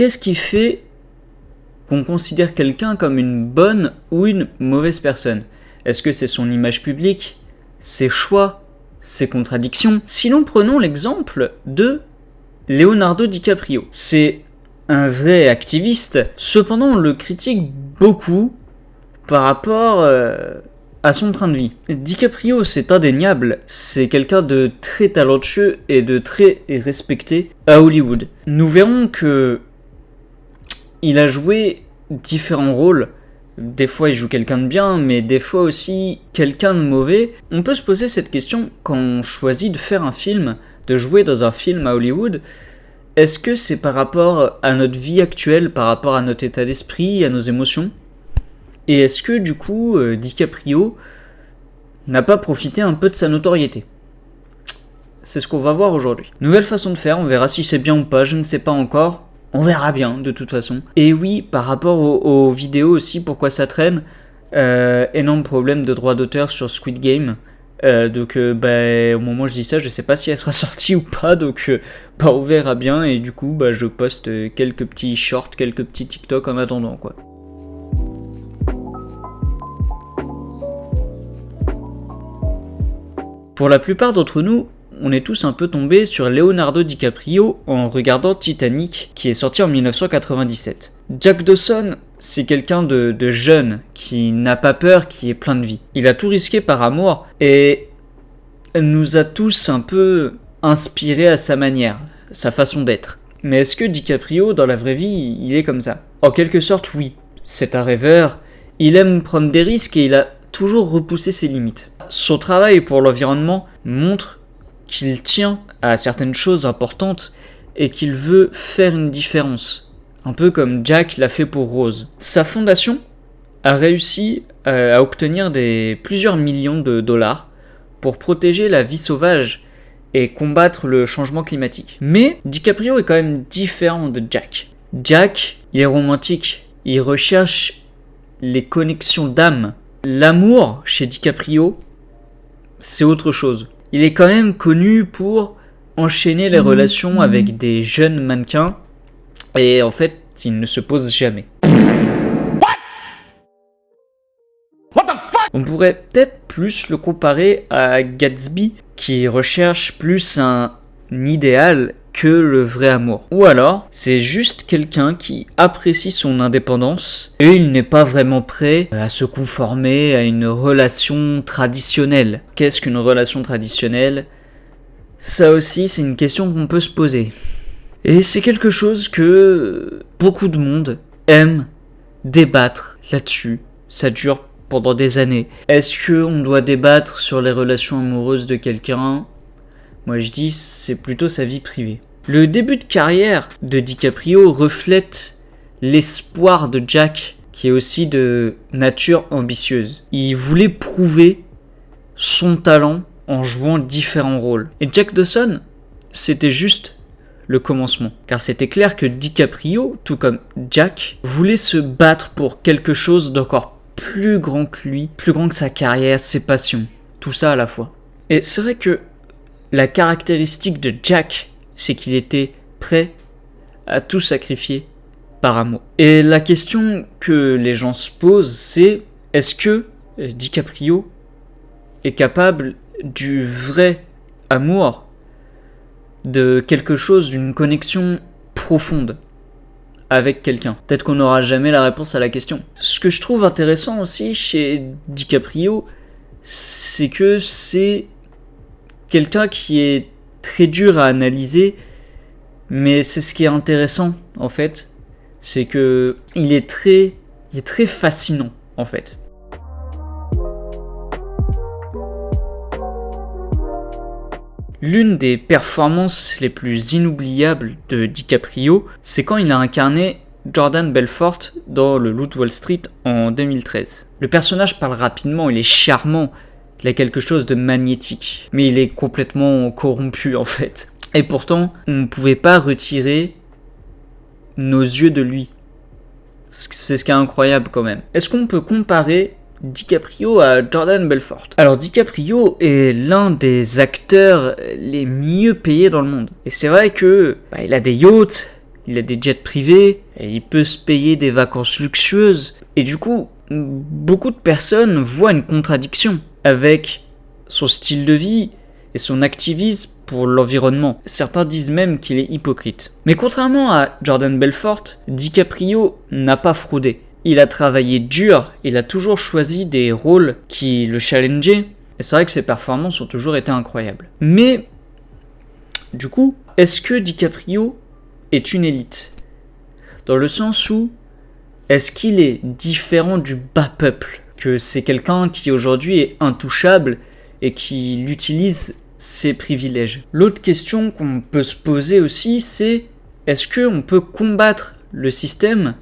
Qu'est-ce qui fait qu'on considère quelqu'un comme une bonne ou une mauvaise personne? Est-ce que c'est son image publique, ses choix, ses contradictions? Sinon, prenons l'exemple de Leonardo DiCaprio. C'est un vrai activiste, cependant on le critique beaucoup par rapport à son train de vie. DiCaprio, c'est indéniable, c'est quelqu'un de très talentueux et de très respecté à Hollywood. Nous verrons que il a joué différents rôles. Des fois il joue quelqu'un de bien, mais des fois aussi quelqu'un de mauvais. On peut se poser cette question quand on choisit de faire un film, de jouer dans un film à Hollywood. Est-ce que c'est par rapport à notre vie actuelle, par rapport à notre état d'esprit, à nos émotions? Et est-ce que du coup, DiCaprio n'a pas profité un peu de sa notoriété? C'est ce qu'on va voir aujourd'hui. Nouvelle façon de faire, on verra si c'est bien ou pas, je ne sais pas encore. On verra bien, de toute façon. Et oui, par rapport aux vidéos aussi, pourquoi ça traîne, énorme problème de droit d'auteur sur Squid Game. Donc au moment où je dis ça, je sais pas si elle sera sortie ou pas, donc on verra bien, et du coup je poste quelques petits shorts, quelques petits TikTok en attendant quoi. Pour la plupart d'entre nous, on est tous un peu tombés sur Leonardo DiCaprio en regardant Titanic, qui est sorti en 1997. Jack Dawson, c'est quelqu'un de jeune, qui n'a pas peur, qui est plein de vie. Il a tout risqué par amour, et nous a tous un peu inspirés à sa manière, sa façon d'être. Mais est-ce que DiCaprio, dans la vraie vie, il est comme ça? En quelque sorte, oui. C'est un rêveur, il aime prendre des risques et il a toujours repoussé ses limites. Son travail pour l'environnement montre qu'il tient à certaines choses importantes et qu'il veut faire une différence. Un peu comme Jack l'a fait pour Rose. Sa fondation a réussi à obtenir plusieurs millions de dollars pour protéger la vie sauvage et combattre le changement climatique. Mais DiCaprio est quand même différent de Jack. Jack, il est romantique, il recherche les connexions d'âme. L'amour chez DiCaprio, c'est autre chose. Il est quand même connu pour enchaîner les relations avec des jeunes mannequins et en fait, il ne se pose jamais. On pourrait peut-être plus le comparer à Gatsby qui recherche plus un idéal que le vrai amour. Ou alors, c'est juste quelqu'un qui apprécie son indépendance et il n'est pas vraiment prêt à se conformer à une relation traditionnelle. Qu'est-ce qu'une relation traditionnelle? Ça aussi, c'est une question qu'on peut se poser. Et c'est quelque chose que beaucoup de monde aime débattre là-dessus. Ça dure pendant des années. Est-ce qu'on doit débattre sur les relations amoureuses de quelqu'un? Moi je dis c'est plutôt sa vie privée. Le début de carrière de DiCaprio reflète l'espoir de Jack, qui est aussi de nature ambitieuse. Il voulait prouver son talent en jouant différents rôles. Et Jack Dawson, c'était juste le commencement. Car c'était clair que DiCaprio, tout comme Jack, voulait se battre pour quelque chose d'encore plus grand que lui, plus grand que sa carrière, ses passions. Tout ça à la fois. Et c'est vrai que la caractéristique de Jack, c'est qu'il était prêt à tout sacrifier par amour. Et la question que les gens se posent, c'est est-ce que DiCaprio est capable du vrai amour, de quelque chose, d'une connexion profonde avec quelqu'un? Peut-être qu'on n'aura jamais la réponse à la question. Ce que je trouve intéressant aussi chez DiCaprio, c'est que c'est quelqu'un qui est très dur à analyser, mais c'est ce qui est intéressant en fait, c'est que il est très fascinant en fait. L'une des performances les plus inoubliables de DiCaprio, c'est quand il a incarné Jordan Belfort dans Le Loup de Wall Street en 2013. Le personnage parle rapidement, il est charmant, il a quelque chose de magnétique, mais il est complètement corrompu en fait. Et pourtant, on ne pouvait pas retirer nos yeux de lui. C'est ce qui est incroyable quand même. Est-ce qu'on peut comparer DiCaprio à Jordan Belfort? Alors DiCaprio est l'un des acteurs les mieux payés dans le monde. Et c'est vrai que il a des yachts, il a des jets privés, et il peut se payer des vacances luxueuses. Et du coup, beaucoup de personnes voient une contradiction avec son style de vie et son activisme pour l'environnement. Certains disent même qu'il est hypocrite. Mais contrairement à Jordan Belfort, DiCaprio n'a pas fraudé. Il a travaillé dur, il a toujours choisi des rôles qui le challengeaient, et c'est vrai que ses performances ont toujours été incroyables. Mais, du coup, est-ce que DiCaprio est une élite ? Dans le sens où, est-ce qu'il est différent du bas peuple ? Que c'est quelqu'un qui aujourd'hui est intouchable et qui utilise ses privilèges. L'autre question qu'on peut se poser aussi, c'est est-ce qu'on peut combattre le système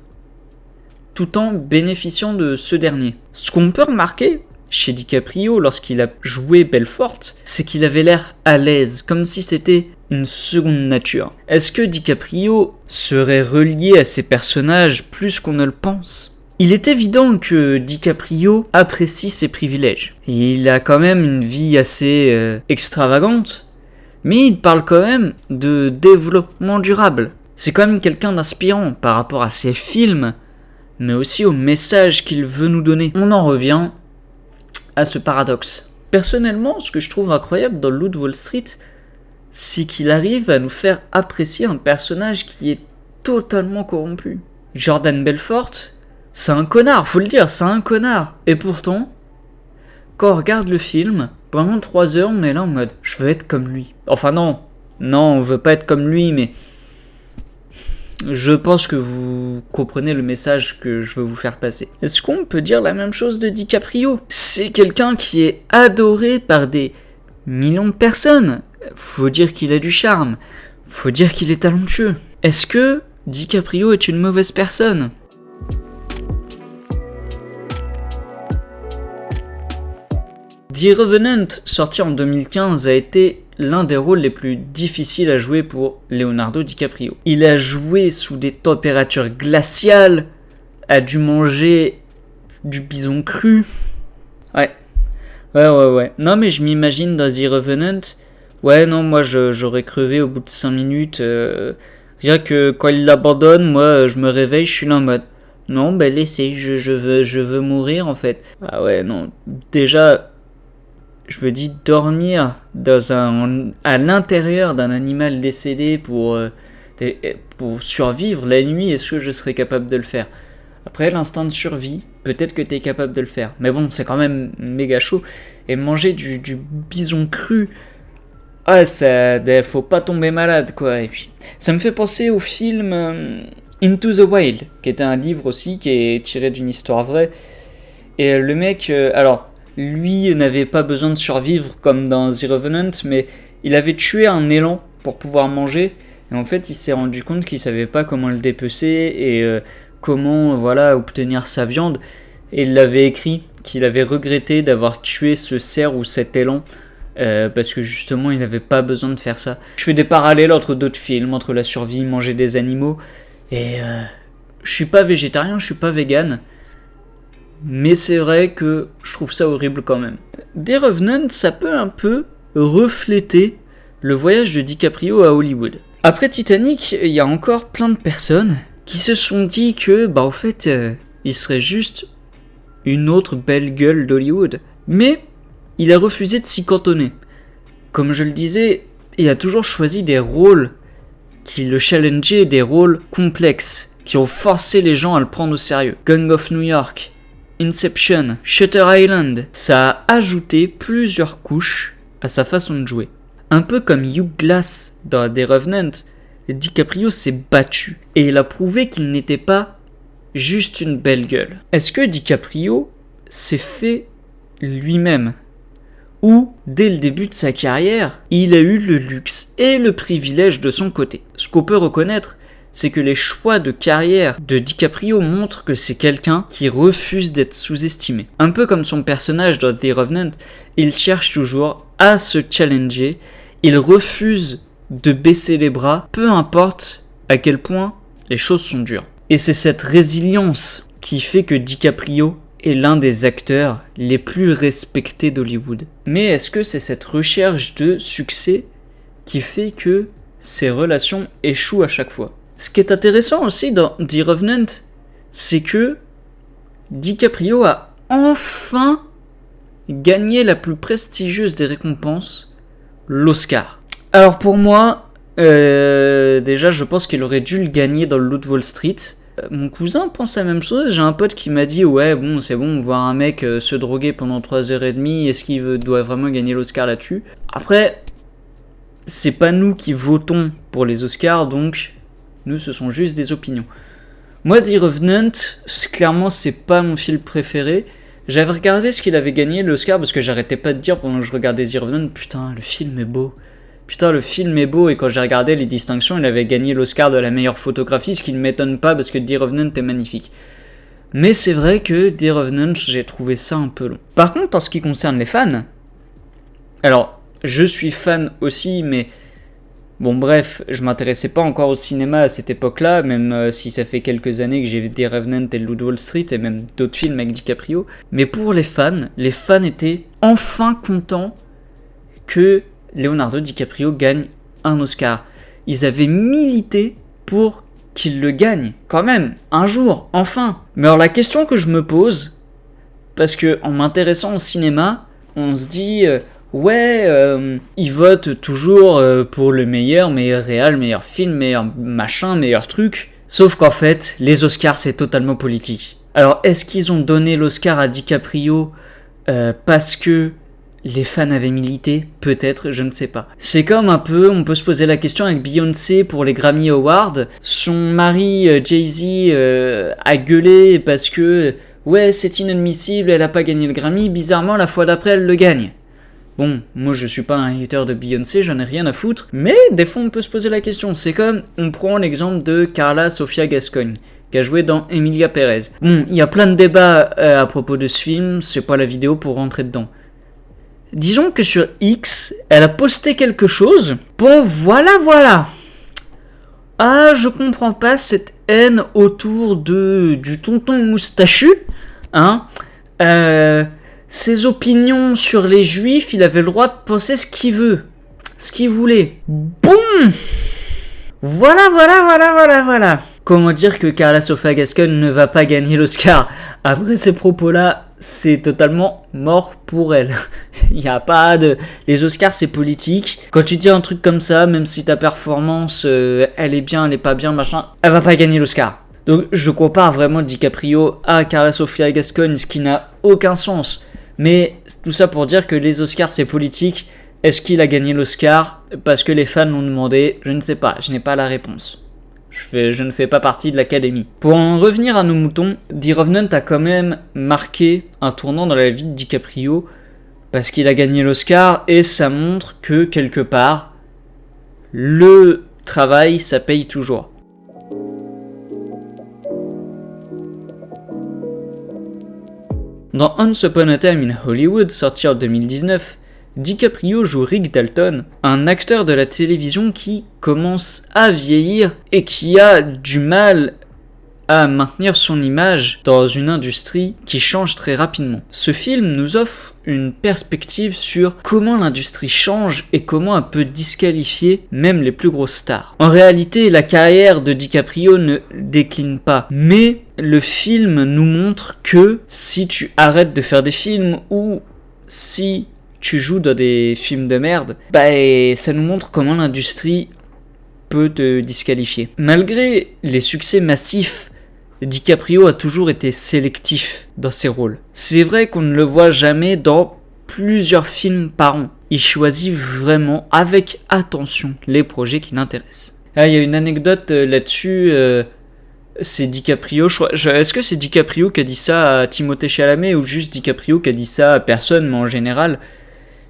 tout en bénéficiant de ce dernier ? Ce qu'on peut remarquer chez DiCaprio lorsqu'il a joué Belfort, c'est qu'il avait l'air à l'aise, comme si c'était une seconde nature. Est-ce que DiCaprio serait relié à ses personnages plus qu'on ne le pense ? Il est évident que DiCaprio apprécie ses privilèges. Il a quand même une vie assez extravagante, mais il parle quand même de développement durable. C'est quand même quelqu'un d'inspirant par rapport à ses films, mais aussi au message qu'il veut nous donner. On en revient à ce paradoxe. Personnellement, ce que je trouve incroyable dans le Loup de Wall Street, c'est qu'il arrive à nous faire apprécier un personnage qui est totalement corrompu. Jordan Belfort, c'est un connard, faut le dire, c'est un connard. Et pourtant, quand on regarde le film, pendant 3 heures, on est là en mode « je veux être comme lui ». Enfin non, on veut pas être comme lui, mais je pense que vous comprenez le message que je veux vous faire passer. Est-ce qu'on peut dire la même chose de DiCaprio ? C'est quelqu'un qui est adoré par des millions de personnes. Faut dire qu'il a du charme, faut dire qu'il est talentueux. Est-ce que DiCaprio est une mauvaise personne ? The Revenant, sorti en 2015, a été l'un des rôles les plus difficiles à jouer pour Leonardo DiCaprio. Il a joué sous des températures glaciales, a dû manger du bison cru. Ouais. Non mais je m'imagine dans The Revenant, ouais non moi j'aurais crevé au bout de 5 minutes. Rien que quand il l'abandonne, moi je me réveille, je suis là en mode non bah laissez, je veux mourir en fait. Ah ouais non, déjà je me dis dormir à l'intérieur d'un animal décédé pour survivre la nuit, est-ce que je serais capable de le faire ? Après l'instinct de survie, peut-être que t'es capable de le faire. Mais bon, c'est quand même méga chaud. Et manger du bison cru, faut pas tomber malade quoi. Et puis, ça me fait penser au film Into the Wild, qui était un livre aussi qui est tiré d'une histoire vraie. Et le mec, lui n'avait pas besoin de survivre comme dans The Revenant, mais il avait tué un élan pour pouvoir manger. Et en fait, il s'est rendu compte qu'il savait pas comment le dépecer et comment obtenir sa viande. Et il l'avait écrit qu'il avait regretté d'avoir tué ce cerf ou cet élan parce que justement, il n'avait pas besoin de faire ça. Je fais des parallèles entre d'autres films, entre la survie, manger des animaux. Et je suis pas végétarien, je suis pas vegan. Mais c'est vrai que je trouve ça horrible quand même. The Revenant, ça peut un peu refléter le voyage de DiCaprio à Hollywood. Après Titanic, il y a encore plein de personnes qui se sont dit que, au fait, il serait juste une autre belle gueule d'Hollywood. Mais il a refusé de s'y cantonner. Comme je le disais, il a toujours choisi des rôles qui le challengeaient, des rôles complexes, qui ont forcé les gens à le prendre au sérieux. Gang of New York, Inception, Shutter Island, ça a ajouté plusieurs couches à sa façon de jouer. Un peu comme Hugh Glass dans The Revenant, DiCaprio s'est battu et il a prouvé qu'il n'était pas juste une belle gueule. Est-ce que DiCaprio s'est fait lui-même ? Ou, dès le début de sa carrière, il a eu le luxe et le privilège de son côté ? Ce qu'on peut reconnaître, c'est que les choix de carrière de DiCaprio montrent que c'est quelqu'un qui refuse d'être sous-estimé. Un peu comme son personnage dans The Revenant, il cherche toujours à se challenger, il refuse de baisser les bras, peu importe à quel point les choses sont dures. Et c'est cette résilience qui fait que DiCaprio est l'un des acteurs les plus respectés d'Hollywood. Mais est-ce que c'est cette recherche de succès qui fait que ses relations échouent à chaque fois ? Ce qui est intéressant aussi dans The Revenant, c'est que DiCaprio a enfin gagné la plus prestigieuse des récompenses, l'Oscar. Alors pour moi, déjà je pense qu'il aurait dû le gagner dans le Loup de Wall Street. Mon cousin pense la même chose, j'ai un pote qui m'a dit ouais bon c'est bon, voir un mec se droguer pendant 3h30, est-ce qu'il doit vraiment gagner l'Oscar là-dessus? Après, c'est pas nous qui votons pour les Oscars, donc nous ce sont juste des opinions. Moi The Revenant, clairement c'est pas mon film préféré. J'avais regardé ce qu'il avait gagné l'Oscar parce que j'arrêtais pas de dire pendant que je regardais The Revenant, putain le film est beau. Putain le film est beau, et quand j'ai regardé les distinctions, il avait gagné l'Oscar de la meilleure photographie, ce qui ne m'étonne pas parce que The Revenant est magnifique. Mais c'est vrai que The Revenant, j'ai trouvé ça un peu long. Par contre, en ce qui concerne les fans, alors je suis fan aussi, mais bon bref, je m'intéressais pas encore au cinéma à cette époque-là, même si ça fait quelques années que j'ai vu The Revenant et le Loup de Wall Street et même d'autres films avec DiCaprio. Mais pour les fans étaient enfin contents que Leonardo DiCaprio gagne un Oscar. Ils avaient milité pour qu'il le gagne, quand même, un jour, enfin. Mais alors la question que je me pose, parce que en m'intéressant au cinéma, on se dit ils votent toujours pour le meilleur réal, meilleur film, meilleur machin, meilleur truc. Sauf qu'en fait, les Oscars c'est totalement politique. Alors est-ce qu'ils ont donné l'Oscar à DiCaprio parce que les fans avaient milité? Peut-être, je ne sais pas. C'est comme un peu, on peut se poser la question avec Beyoncé pour les Grammy Awards. Son mari Jay-Z a gueulé parce que ouais c'est inadmissible, elle a pas gagné le Grammy. Bizarrement la fois d'après elle le gagne. Bon, moi je suis pas un hater de Beyoncé, j'en ai rien à foutre, mais des fois on peut se poser la question. C'est comme, on prend l'exemple de Carla Sofia Gascoigne, qui a joué dans Emilia Pérez. Bon, il y a plein de débats à propos de ce film, c'est pas la vidéo pour rentrer dedans. Disons que sur X, elle a posté quelque chose. Bon, voilà. Ah, je comprends pas cette haine autour du tonton moustachu, hein. Ses opinions sur les juifs, il avait le droit de penser ce qu'il voulait. Bon, voilà. Comment dire que Carla Sofia Gascoigne ne va pas gagner l'Oscar? Après ces propos-là, c'est totalement mort pour elle. Il n'y a pas de... Les Oscars, c'est politique. Quand tu dis un truc comme ça, même si ta performance, elle est bien, elle est pas bien, machin, elle va pas gagner l'Oscar. Donc, je compare vraiment DiCaprio à Carla Sofia Gascoigne, ce qui n'a aucun sens. Mais tout ça pour dire que les Oscars, c'est politique. Est-ce qu'il a gagné l'Oscar parce que les fans l'ont demandé? Je ne sais pas, je n'ai pas la réponse. Je ne fais pas partie de l'académie. Pour en revenir à nos moutons, The Revenant a quand même marqué un tournant dans la vie de DiCaprio parce qu'il a gagné l'Oscar et ça montre que quelque part, le travail, ça paye toujours. Dans Once Upon a Time in Hollywood, sorti en 2019, DiCaprio joue Rick Dalton, un acteur de la télévision qui commence à vieillir et qui a du mal à maintenir son image dans une industrie qui change très rapidement. Ce film nous offre une perspective sur comment l'industrie change et comment elle peut disqualifier même les plus grosses stars. En réalité, la carrière de DiCaprio ne décline pas, mais le film nous montre que si tu arrêtes de faire des films ou si tu joues dans des films de merde, ça nous montre comment l'industrie peut te disqualifier. Malgré les succès massifs, DiCaprio a toujours été sélectif dans ses rôles. C'est vrai qu'on ne le voit jamais dans plusieurs films par an. Il choisit vraiment avec attention les projets qui l'intéressent. Ah, il y a une anecdote là-dessus, c'est DiCaprio, est-ce que c'est DiCaprio qui a dit ça à Timothée Chalamet ou juste DiCaprio qui a dit ça à personne, mais en général,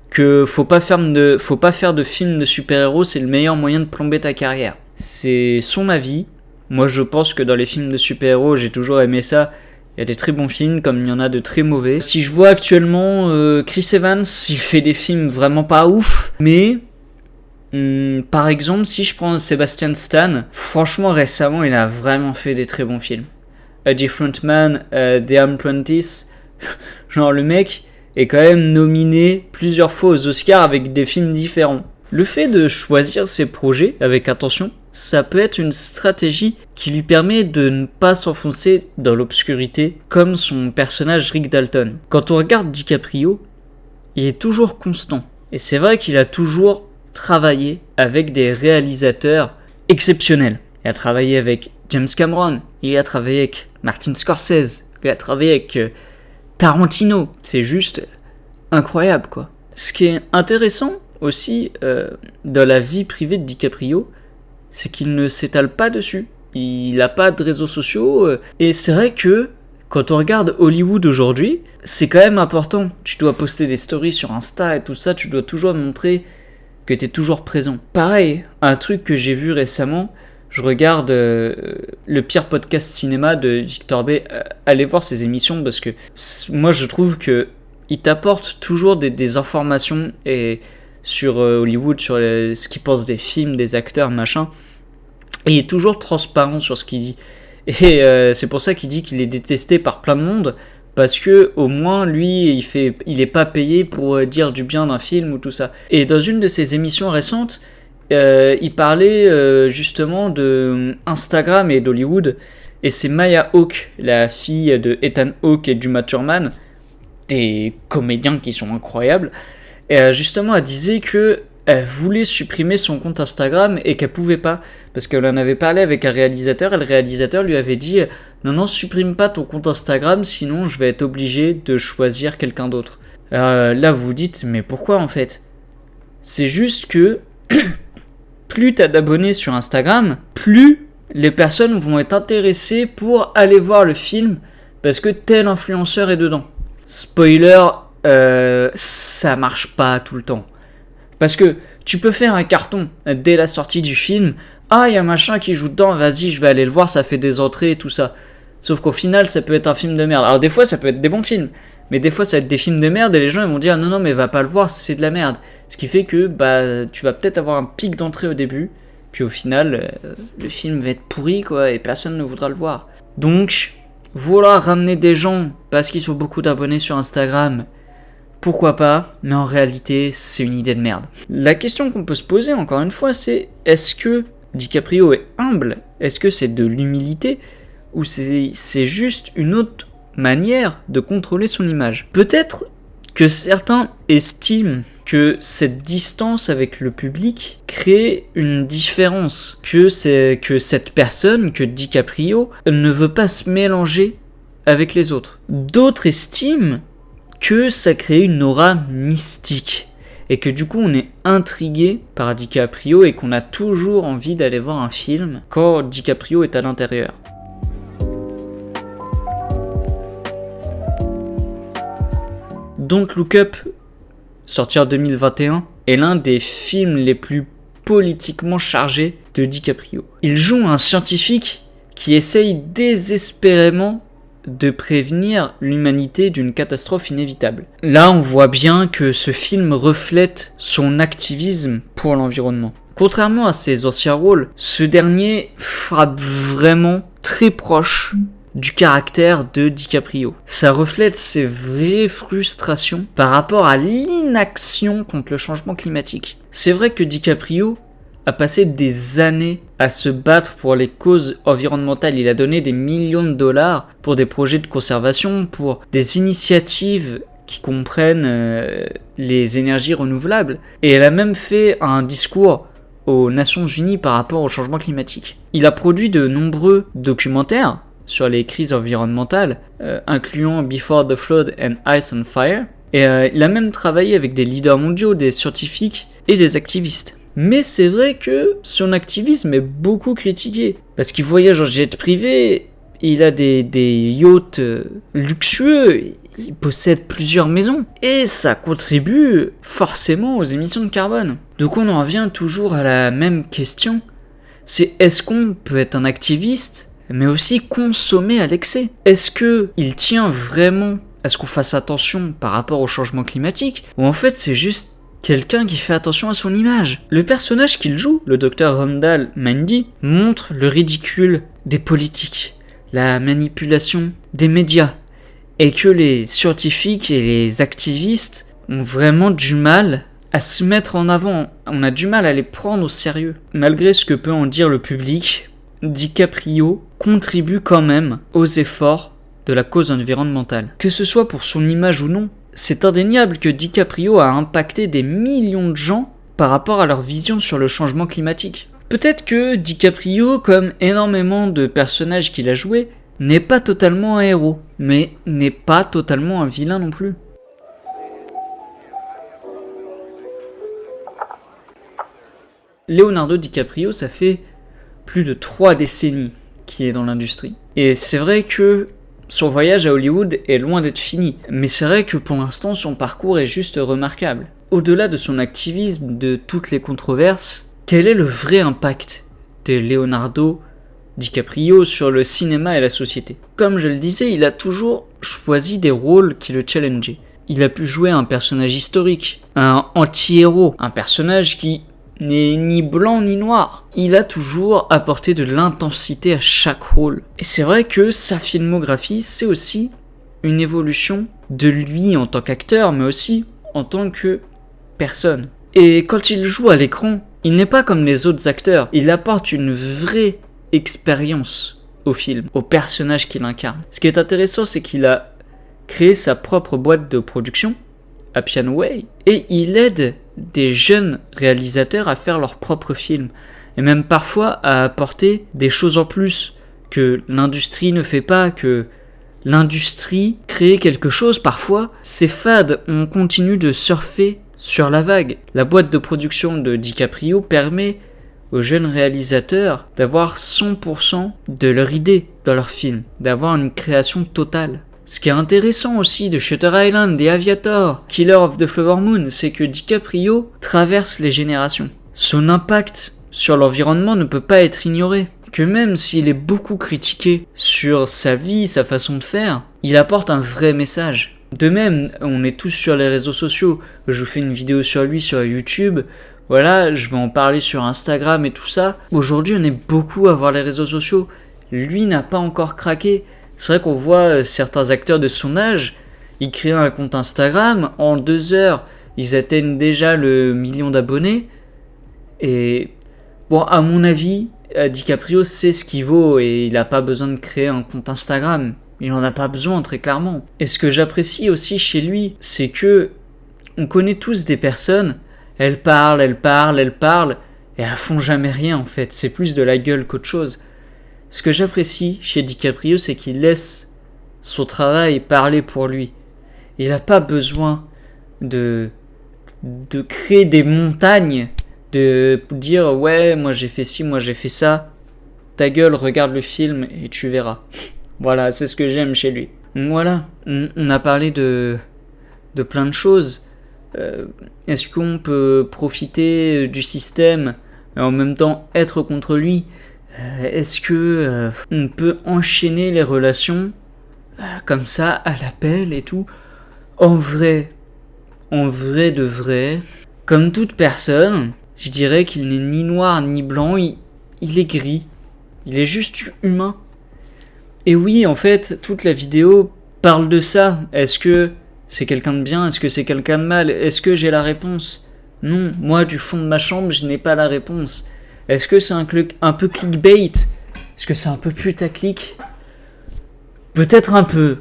que faut pas faire de films de super-héros, c'est le meilleur moyen de plomber ta carrière. C'est son avis. Moi, je pense que dans les films de super-héros, j'ai toujours aimé ça. Il y a des très bons films, comme il y en a de très mauvais. Si je vois actuellement Chris Evans, il fait des films vraiment pas ouf. Mais, par exemple, si je prends Sebastian Stan, franchement, récemment, il a vraiment fait des très bons films. A Different Man, The Apprentice, genre le mec est quand même nominé plusieurs fois aux Oscars avec des films différents. Le fait de choisir ses projets avec attention, ça peut être une stratégie qui lui permet de ne pas s'enfoncer dans l'obscurité comme son personnage Rick Dalton. Quand on regarde DiCaprio, il est toujours constant. Et c'est vrai qu'il a toujours travaillé avec des réalisateurs exceptionnels. Il a travaillé avec James Cameron, il a travaillé avec Martin Scorsese, il a travaillé avec Tarantino. C'est juste incroyable, quoi. Ce qui est intéressant aussi dans la vie privée de DiCaprio, c'est qu'il ne s'étale pas dessus. Il n'a pas de réseaux sociaux. Et c'est vrai que quand on regarde Hollywood aujourd'hui, c'est quand même important. Tu dois poster des stories sur Insta et tout ça, tu dois toujours montrer que tu es toujours présent. Pareil, un truc que j'ai vu récemment, je regarde le pire podcast cinéma de Victor B. Allez voir ses émissions parce que moi je trouve que il t'apporte toujours des informations et sur Hollywood, sur ce qu'il pense des films, des acteurs, machin. Et il est toujours transparent sur ce qu'il dit. Et c'est pour ça qu'il dit qu'il est détesté par plein de monde, parce que au moins lui, il est pas payé pour dire du bien d'un film ou tout ça. Et dans une de ses émissions récentes, il parlait justement de Instagram et d'Hollywood. Et c'est Maya Hawke, la fille de Ethan Hawke et d'Uma Thurman, des comédiens qui sont incroyables. Et justement, elle disait que elle voulait supprimer son compte Instagram et qu'elle pouvait pas parce qu'elle en avait parlé avec un réalisateur et le réalisateur lui avait dit non, supprime pas ton compte Instagram, sinon je vais être obligé de choisir quelqu'un d'autre. Là vous vous dites mais pourquoi en fait? C'est juste que plus t'as d'abonnés sur Instagram, plus les personnes vont être intéressées pour aller voir le film parce que tel influenceur est dedans. Spoiler, ça marche pas tout le temps. Parce que tu peux faire un carton dès la sortie du film. Ah, il y a machin qui joue dedans, vas-y, je vais aller le voir, ça fait des entrées et tout ça. Sauf qu'au final, ça peut être un film de merde. Alors des fois, ça peut être des bons films. Mais des fois, ça va être des films de merde et les gens ils vont dire non, mais va pas le voir, c'est de la merde. Ce qui fait que tu vas peut-être avoir un pic d'entrée au début. Puis au final, le film va être pourri, quoi, et personne ne voudra le voir. Donc, vouloir ramener des gens parce qu'ils ont beaucoup d'abonnés sur Instagram, pourquoi pas, mais en réalité, c'est une idée de merde. La question qu'on peut se poser, encore une fois, c'est est-ce que DiCaprio est humble? Est-ce que c'est de l'humilité? Ou c'est juste une autre manière de contrôler son image? Peut-être que certains estiment que cette distance avec le public crée une différence, que cette personne, que DiCaprio, ne veut pas se mélanger avec les autres. D'autres estiment que ça crée une aura mystique et que du coup on est intrigué par DiCaprio et qu'on a toujours envie d'aller voir un film quand DiCaprio est à l'intérieur. Don't Look Up, sorti en 2021, est l'un des films les plus politiquement chargés de DiCaprio. Il joue un scientifique qui essaye désespérément de prévenir l'humanité d'une catastrophe inévitable. Là, on voit bien que ce film reflète son activisme pour l'environnement. Contrairement à ses anciens rôles, ce dernier frappe vraiment très proche du caractère de DiCaprio. Ça reflète ses vraies frustrations par rapport à l'inaction contre le changement climatique. C'est vrai que DiCaprio a passé des années à se battre pour les causes environnementales. Il a donné des millions de dollars pour des projets de conservation, pour des initiatives qui comprennent les énergies renouvelables. Et elle a même fait un discours aux Nations Unies par rapport au changement climatique. Il a produit de nombreux documentaires sur les crises environnementales, incluant Before the Flood and Ice on Fire. Et il a même travaillé avec des leaders mondiaux, des scientifiques et des activistes. Mais c'est vrai que son activisme est beaucoup critiqué. Parce qu'il voyage en jet privé, il a des yachts luxueux, il possède plusieurs maisons. Et ça contribue forcément aux émissions de carbone. Donc on en revient toujours à la même question. C'est est-ce qu'on peut être un activiste, mais aussi consommer à l'excès? Est-ce qu'il tient vraiment à ce qu'on fasse attention par rapport au changement climatique? Ou en fait c'est juste quelqu'un qui fait attention à son image? Le personnage qu'il joue, le Dr Randall Mindy, montre le ridicule des politiques, la manipulation des médias, et que les scientifiques et les activistes ont vraiment du mal à se mettre en avant, on a du mal à les prendre au sérieux. Malgré ce que peut en dire le public, DiCaprio contribue quand même aux efforts de la cause environnementale. Que ce soit pour son image ou non, c'est indéniable que DiCaprio a impacté des millions de gens par rapport à leur vision sur le changement climatique. Peut-être que DiCaprio, comme énormément de personnages qu'il a joués, n'est pas totalement un héros, mais n'est pas totalement un vilain non plus. Leonardo DiCaprio, ça fait plus de 3 décennies qu'il est dans l'industrie. Et c'est vrai que son voyage à Hollywood est loin d'être fini, mais c'est vrai que pour l'instant son parcours est juste remarquable. Au-delà de son activisme, de toutes les controverses, quel est le vrai impact de Leonardo DiCaprio sur le cinéma et la société? Comme je le disais, il a toujours choisi des rôles qui le challengeaient. Il a pu jouer un personnage historique, un anti-héros, un personnage qui n'est ni blanc ni noir. Il a toujours apporté de l'intensité à chaque rôle. Et c'est vrai que sa filmographie, c'est aussi une évolution de lui en tant qu'acteur, mais aussi en tant que personne. Et quand il joue à l'écran, il n'est pas comme les autres acteurs. Il apporte une vraie expérience au film, au personnage qu'il incarne. Ce qui est intéressant, c'est qu'il a créé sa propre boîte de production, Appian Way, et il aide des jeunes réalisateurs à faire leurs propres films, et même parfois à apporter des choses en plus que l'industrie ne fait pas, que l'industrie crée quelque chose parfois, c'est fade, on continue de surfer sur la vague. La boîte de production de DiCaprio permet aux jeunes réalisateurs d'avoir 100% de leur idée dans leur film, d'avoir une création totale. Ce qui est intéressant aussi de Shutter Island et Aviator, Killer of the Flower Moon, c'est que DiCaprio traverse les générations. Son impact sur l'environnement ne peut pas être ignoré. Que même s'il est beaucoup critiqué sur sa vie, sa façon de faire, il apporte un vrai message. De même, on est tous sur les réseaux sociaux. Je vous fais une vidéo sur lui sur YouTube. Voilà, je vais en parler sur Instagram et tout ça. Aujourd'hui, on est beaucoup à voir les réseaux sociaux. Lui n'a pas encore craqué. C'est vrai qu'on voit certains acteurs de son âge, ils créent un compte Instagram, en 2 heures, ils atteignent déjà le 1 million d'abonnés. Et bon, à mon avis, DiCaprio sait ce qu'il vaut et il n'a pas besoin de créer un compte Instagram. Il n'en a pas besoin, très clairement. Et ce que j'apprécie aussi chez lui, c'est que on connaît tous des personnes, elles parlent, et elles font jamais rien en fait. C'est plus de la gueule qu'autre chose. Ce que j'apprécie chez DiCaprio, c'est qu'il laisse son travail parler pour lui. Il n'a pas besoin de créer des montagnes, de dire « Ouais, moi j'ai fait ci, moi j'ai fait ça. Ta gueule, regarde le film et tu verras. » Voilà, c'est ce que j'aime chez lui. Donc voilà, on a parlé de plein de choses. Est-ce qu'on peut profiter du système et en même temps être contre lui ? Est-ce que on peut enchaîner les relations comme ça à l'appel et tout? En vrai de vrai, comme toute personne, je dirais qu'il n'est ni noir ni blanc, il est gris, il est juste humain. Et oui, en fait, toute la vidéo parle de ça. Est-ce que c'est quelqu'un de bien? Est-ce que c'est quelqu'un de mal? Est-ce que j'ai la réponse? Non, moi du fond de ma chambre, je n'ai pas la réponse. Est-ce que c'est un peu clickbait? Est-ce que c'est un peu putaclic? Peut-être un peu.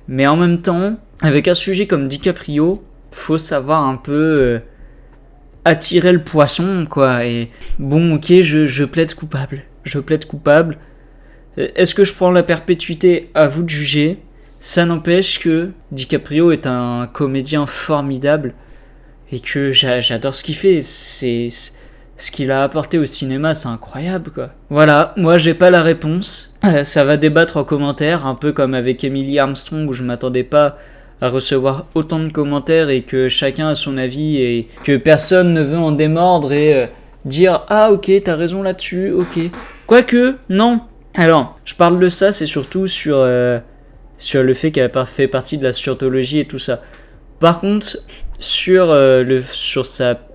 Mais en même temps, avec un sujet comme DiCaprio, faut savoir un peu attirer le poisson, quoi. Et bon, ok, je plaide coupable. Est-ce que je prends la perpétuité? À vous de juger. Ça n'empêche que DiCaprio est un comédien formidable et que j'adore ce qu'il fait. Ce qu'il a apporté au cinéma, c'est incroyable, quoi. Voilà, moi j'ai pas la réponse. Ça va débattre en commentaire, un peu comme avec Emily Armstrong où je m'attendais pas à recevoir autant de commentaires et que chacun a son avis et que personne ne veut en démordre et dire « Ah ok, t'as raison là-dessus, ok. » Quoique, non. Alors, je parle de ça, c'est surtout sur le fait qu'elle a fait partie de la scientologie et tout ça. Par contre, sur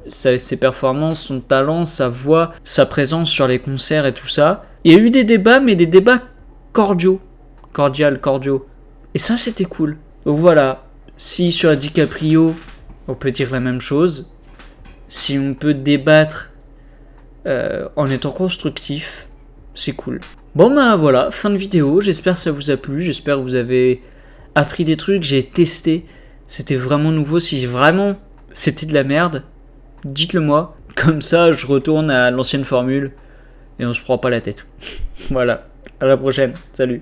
ses performances, son talent, sa voix, sa présence sur les concerts et tout ça, il y a eu des débats, mais des débats cordiaux. Et ça, c'était cool. Donc voilà, si sur DiCaprio, on peut dire la même chose, si on peut débattre en étant constructif, c'est cool. Bon bah voilà, fin de vidéo, j'espère que ça vous a plu, j'espère que vous avez appris des trucs, j'ai testé, c'était vraiment nouveau, si vraiment c'était de la merde, dites-le moi, comme ça je retourne à l'ancienne formule et on se prend pas la tête. Voilà, à la prochaine, salut.